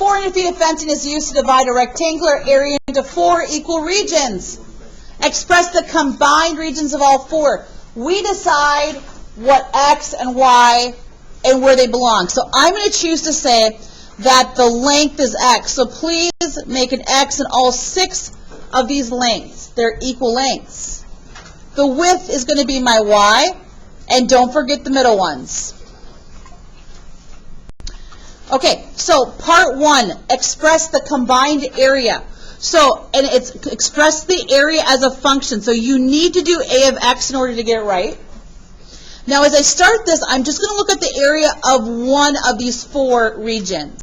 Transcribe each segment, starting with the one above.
400 feet of fencing is used to divide a rectangular area into 4 equal regions. Express the combined regions of all 4. We decide what X and Y and where they belong. So I'm going to choose to say that the length is X. So please make an X in all 6 of these lengths. They're equal lengths. The width is going to be my Y, and don't forget the middle ones. Okay, so part 1, express the combined area. So, and it's express the area as a function. So you need to do A of X in order to get it right. Now as I start this, I'm just going to look at the area of one of these 4 regions.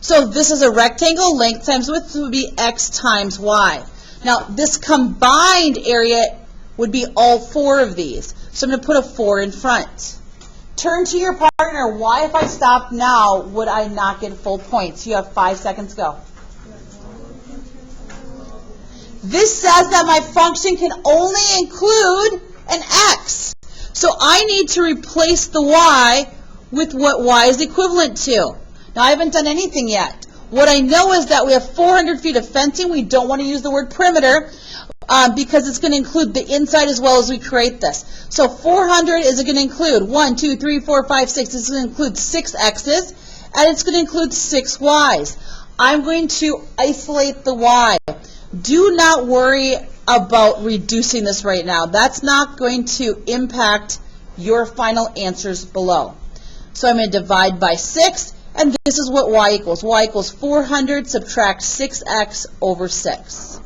So this is a rectangle, length times width would be X times Y. Now this combined area would be all 4 of these. So I'm going to put a 4 in front. Turn to your partner. Why, if I stop now, would I not get full points? You have 5 seconds, go. This says that my function can only include an X. So I need to replace the Y with what Y is equivalent to. Now I haven't done anything yet. What I know is that we have 400 feet of fencing. We don't want to use the word perimeter because it's going to include the inside as well as we create this. So 400 is going to include 1, 2, 3, 4, 5, 6. This is going to include 6 X's, and it's going to include 6 Y's. I'm going to isolate the Y. Do not worry about reducing this right now. That's not going to impact your final answers below. So I'm going to divide by 6, and this is what Y equals. Y equals 400 subtract 6X over 6.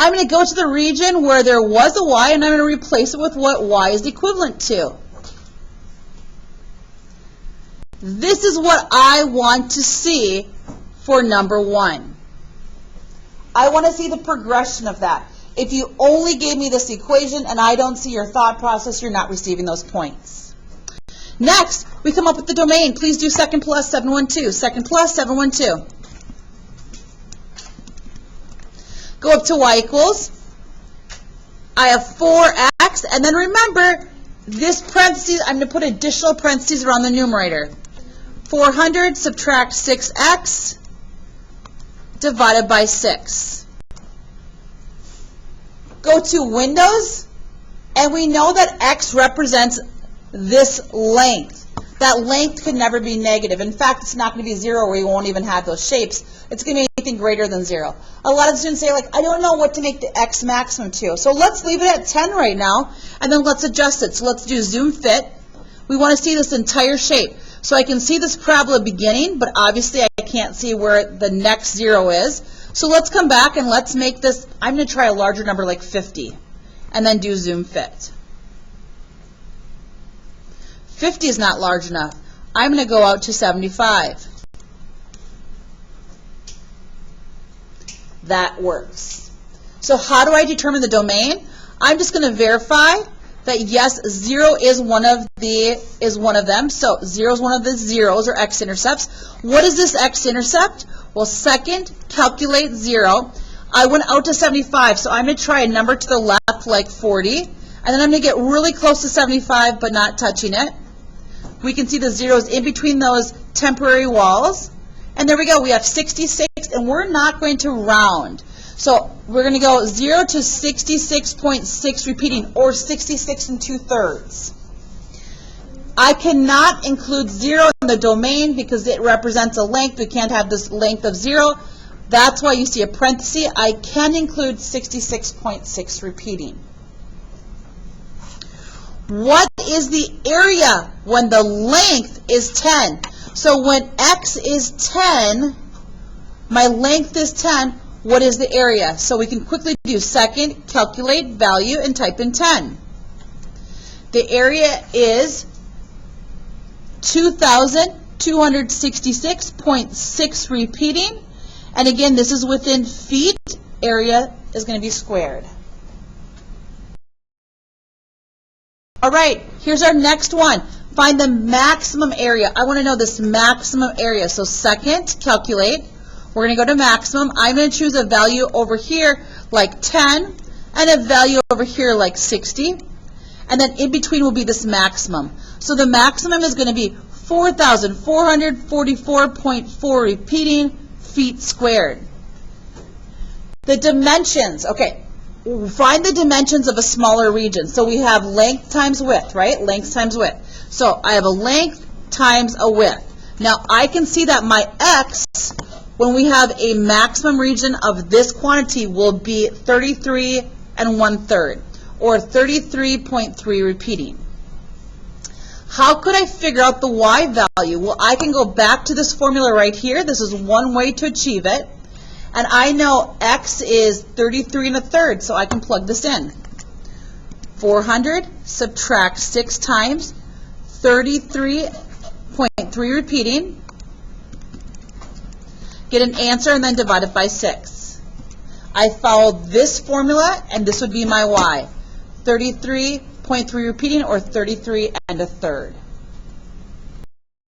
I'm going to go to the region where there was a Y, and I'm going to replace it with what Y is equivalent to. This is what I want to see for number 1. I want to see the progression of that. If you only gave me this equation and I don't see your thought process, you're not receiving those points. Next, we come up with the domain. Please do second plus 712. Second plus 712. Go up to Y equals. I have 4X, and then remember, this parentheses, I'm going to put additional parentheses around the numerator. 400 subtract 6X divided by 6. Go to Windows, and we know that X represents this length. That length could never be negative. In fact, it's not going to be 0 where you won't even have those shapes. It's going to be anything greater than 0. A lot of students say, like, I don't know what to make the X maximum to. So let's leave it at 10 right now, and then let's adjust it. So let's do zoom fit. We want to see this entire shape. So I can see this parabola beginning, but obviously I can't see where the next 0 is. So let's come back and let's make this, I'm going to try a larger number like 50, and then do zoom fit. 50 is not large enough. I'm going to go out to 75. That works. So how do I determine the domain? I'm just going to verify that yes, 0 is one of them. So 0 is one of the zeros or x-intercepts. What is this x-intercept? Well, second, calculate 0. I went out to 75, so I'm going to try a number to the left like 40, and then I'm going to get really close to 75 but not touching it. We can see the zeros in between those temporary walls. And there we go. We have 66, and we're not going to round. So we're going to go 0 to 66.6 repeating, or 66 2/3. I cannot include 0 in the domain because it represents a length. We can't have this length of 0. That's why you see a parenthesis. I can include 66.6 repeating. What is the area when the length is 10? So when x is 10, my length is 10, what is the area? So we can quickly do second, calculate value, and type in 10. The area is 2,266.6 repeating. And again, this is within feet. Area is going to be squared. All right, here's our next one. Find the maximum area. I want to know this maximum area. So second, calculate. We're going to go to maximum. I'm going to choose a value over here like 10 and a value over here like 60. And then in between will be this maximum. So the maximum is going to be 4,444.4 repeating feet squared. The dimensions, okay, find the dimensions of a smaller region. So we have length times width, right? Length times width. So I have a length times a width. Now I can see that my x, when we have a maximum region of this quantity, will be 33 1/3, or 33.3 repeating. How could I figure out the y value? Well, I can go back to this formula right here. This is one way to achieve it. And I know x is 33 1/3, so I can plug this in. 400 subtract 6 times 33.3 repeating. Get an answer and then divide it by 6. I followed this formula, and this would be my y. 33.3 repeating, or 33 1/3.